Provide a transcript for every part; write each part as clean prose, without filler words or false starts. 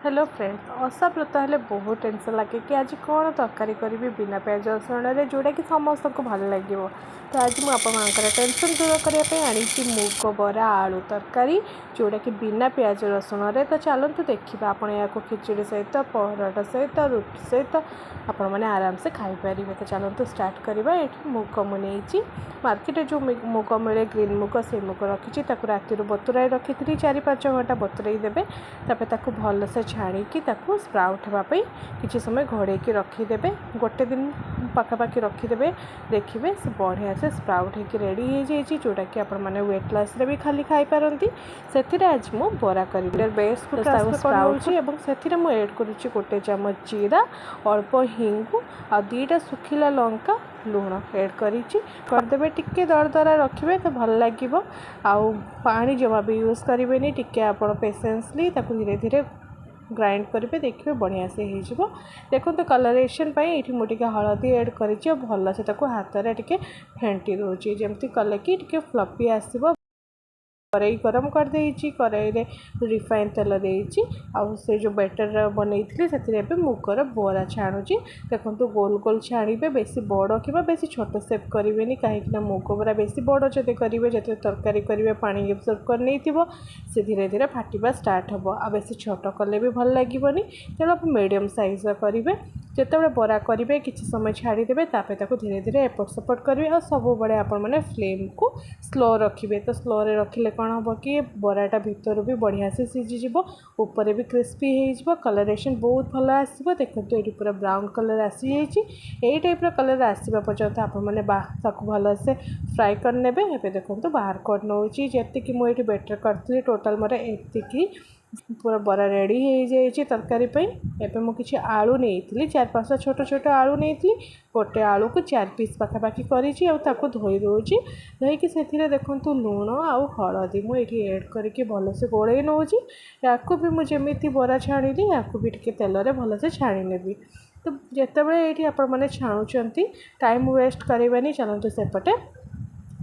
Hello friends, ओषा व्रत हेले बहुत टेंशन लगे कि आज कौन तरकारी करी बिना प्याज रसुण जोड़ा कि समस्त को भल लगे। तो आज मुझे टेंशन दूर करने आनी मुग बरा आलू तरकारी जोड़ा कि बिना प्याज रसुण। तो चलतु देखा आप खिचड़ी सहित पराठा सहित रुटी सहित आपण मैंने आराम से खाईपर। तो चलतु स्टार्ट करवा। ये मुग मुझे मार्केट जो मुग मिले ग्रीन मुग से मुग रखी राति बतुराई रखी 4-5 घंटा बतुराई देवे। तापर भलसे छाणिकी स्प्राउट होगापी किसी समय घोड़े रखीदे। गोटे दिन पखापाखि रखीदे, देखिए से बढ़िया से स्प्राउट हो रेडी हो जाए जोटा कि आपण मैंने वेट लॉस रे भी खाली खाई पारती। से आज मु बरा करी बेस स्प्राउट से मुझे एड करुच्ची 1 चामच जीरा, अल्प हिंगु आ 2टा सुखिला लंका लुण एड करदे। टिके दरदरा रखिए तो भल लगे। आउ पानी जमा भी यूज करेंगे, टिके आप पेसेंसली धीरे धीरे ग्राइंड करेंगे, देखिए बढ़िया से हो। देखो तो कलरेशन ये मुझे हलदी एड कर भल से हाथ में टे फेंटी दूसरी जमी कले कि फ्लफी आसो। कड़ाई गरम कर देइछि, कड़ाई रे रिफाइन तेल देइछि आउ से जो बैटर बनई से मुगर बरा छाणुची। देखो गोल गोल छाणिबे, बेसी बड़ कि बेसी छोट सेप करेंगे कहीं मुग बरा बेसी बड़ जब करेंगे जो तरकारी करेंगे पानी एब्जर्व कर नहीं से धीरे धीरे फाटिबा स्टार्ट हम। आ बेसी छोट कले भी भल लगे, तेणु आप मीडियम साइज करेंगे। जिते बरा करेंगे किसी समय छाड़ीदे, धीरे धीरे एपट सेपट करेंगे और सब बड़े आपण फ्लेम को स्लो रखिए। तो स्लो रखिले कौन हम कि बराटा भितर भी बढ़िया से सिझीज, ऊपर भी क्रिस्पी हो, कलरेशन बहुत भल आसो। देखो ये पूरा ब्राउन कलर आसी जाइए। टाइप कलर आसवा पर्यंत आपने भल से फ्राए करने। एवं देखो बाहर कर नौ जी मुझे बेटर करी टोटाल मोर एति पूरा बरा रेडी हो जाए तरकारी। एवं मुझे आलू नहीं 4-5टा छोट छोट आलू नहीं, गोटे आलू को 4 पीस पखापाखि करी धोई दूसरी। धोईकी से देखो लुण आउ हलदी मुझे एड करके भलसे गोड़े नौची। या भी मुझे बरा छाणी या भी टे तेल भल से छाणी नेबी। तो जितेबाला ये आपने छाणुंट टाइम वेस्ट करवानी। चलते सेपटे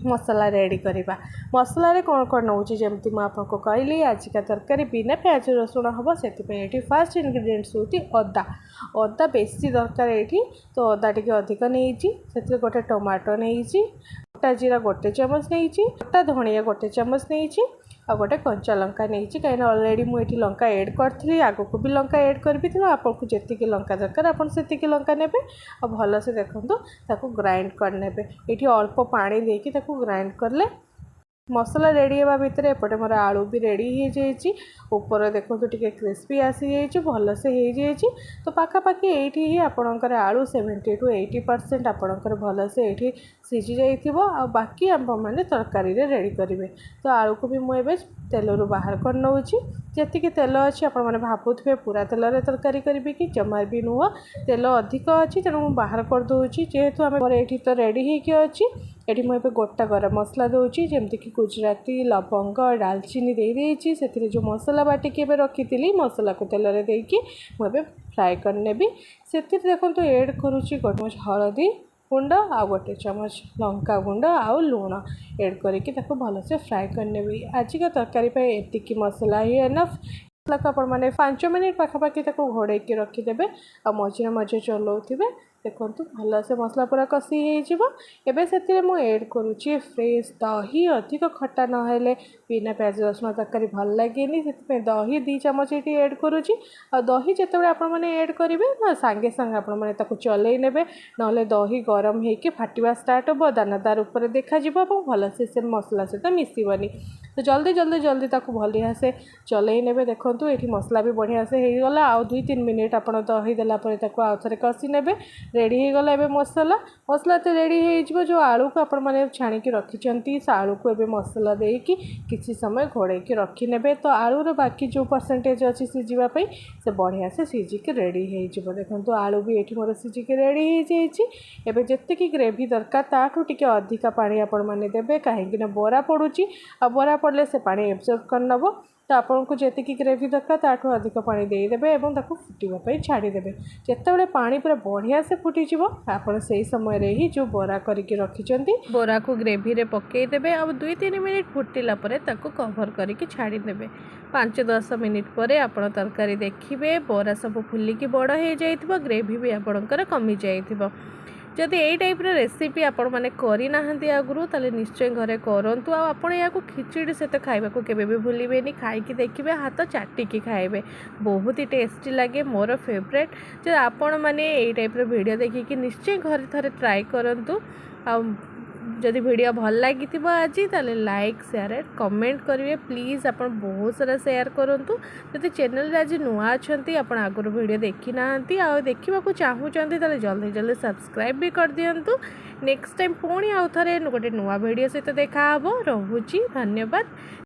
मसला रेडी करवा। मसला रे कौन कौन नौची जमती मुझे कहली आजिका तरकारी बिना प्याज रसुण हम। से फास्ट इनग्रेडिएंट्स होती अदा। अदा बेसी दरकार ये, तो अदा टी अधिक नहीं से गोटे टमाटो नहीं, गोटा जीरा 1 चामच नहीं, गोटा धनिया 1 चामच नहीं आ गोटे कंचा लंका नहीं। कहीं अलरेडी मुझे लंका एड करी, आगक भी लंका एड करी तेणु आपको जी लंका दरकार आप लंका ने भल से देखो ग्राइंड करने। ये अल्प पानी देकी ग्राइंड करले मसला रेडी होगा भितर एपटे मोर आलू भी रेडी हो जाए। ऊपर देखो टे क्रिस्पी आसी जाइए, भल से हो जाए। तो पखापाखि ये आपणकर आलू 70 to 80% आपणकर भल से ये सीझी जाइथिबो। आ बाकी आप मैंने तरकारी रेडी करेंगे। तो आलू को भी मुझे तेल रू बाहर कर नौची। जी तेल अच्छी आप भावुए पूरा तेल तरकारी करी कि जमार भी नुह, तेल अधिक अच्छी तेणु मुझे बाहर कर दूसरी। जेहेतु आम ये तो रेडी होगी ये मुझे गोटा गरम मसला दूसरी जमीक गुजराती लवंग डालचीनी देदेची। से जो मसला बाटिकी रखी थी मसला को तेल में देकी मुझे फ्राए करने। से देखो तो एड करुच्ची 1 चामच हलदी गुंड आ 1 चामच लंका गुंड आउ लुण एड करके भल से फ्राए करने। आजिका तरकारी एतिकी मसला ही एनफ। मसला को आपने 5 मिनिट पखापाखि घोड़े रखीदे आ मझे मझे चलाऊे। देखो भल से मसला पूरा कषि होबे से मुझे करुच्ची फ्रेश दही। अधिक खट्टा नहेले बिना प्याज रसुण तरकारी भल लगे, से दही 2 चामच ये एड करुच्ची। आ दही जिते आपने एड करेंगे सांगे सांगे आपने चलई ने, ना दही गरम होकर फाटिबा स्टार्ट हो, दानादार उपर देखा भल से मसला सहित मिसबनी। तो जल्दी जल्दी जल्दी भलिया से चलई ने। देखो ये मसला भी बढ़िया से होगला। आउ 2-3 मिनिट आप दही देलापर आउ थे कषि ने। रेडी हो गला एबे मसला। मसला तो रेडी हो जो आलू को आपण मैंने छाणिकी रखिंट से आलू को एबे मसला देकी किसी समय घोड़े रखी ने। तो आलूर बाकी जो परसेंटेज अच्छी सीझापी से बढ़िया से सीझिकी रेडी हो। देखो आलू भी ये मोर सीझिकी रेडी हो जाए। जी ग्रेवी दरकार ताठू टिके अधिका पानी आपण मैंने देबे कहीं बरा पड़ुची। आ बरा पड़े से पानी एब्जर्व कर नब। तो आपको जी ग्रेवी दरकार ताठू अधिक पानी देदेवे और ताको फुटापी छाड़ीदेवे। जितेबाला पानी पूरा बढ़िया से फुटीज आप समय ही जो बरा करके रखिंट बरा को ग्रेवी रे पकईदेवे और 2-3 मिनिट फुटिला कभर करके छाड़ीदेवे। 5-10 मिनिट पर आप तरकारी देखिए बरा सब फुलिकी बड़ हो जाइए ग्रेवी भी आपणकर कमी जाइए। जदि यही टाइप रेसिपी आपण मैंने करना आगुरी ताले निश्चय घरे करूँ। आपड़ या खिचड़ी सहित खाइबा केबे भी भूलिबेनी खाई देखिए हाथ चाटिकी खाइबे बहुत ही टेस्टी लगे मोर फेवरेट। जो आपण मैंने यही टाइप वीडियो देखिए निश्चय घरे थरे ट्राई करूँ। जदि वीडियो भल लगी आज ताले लाइक शेयर कमेंट करेंगे प्लीज़ आप बहुत सारा शेयर करूँ। जदि चैनल आज नुआ अच्छा आप आगुरी वीडियो देखी ना देखा चाहूँगी ताले जल्दी जल्दी सब्सक्राइब भी कर दिंतु। नेक्स्ट टाइम पुणी आउ थे गोटे नुआ वीडियो सहित देखा रोची धन्यवाद।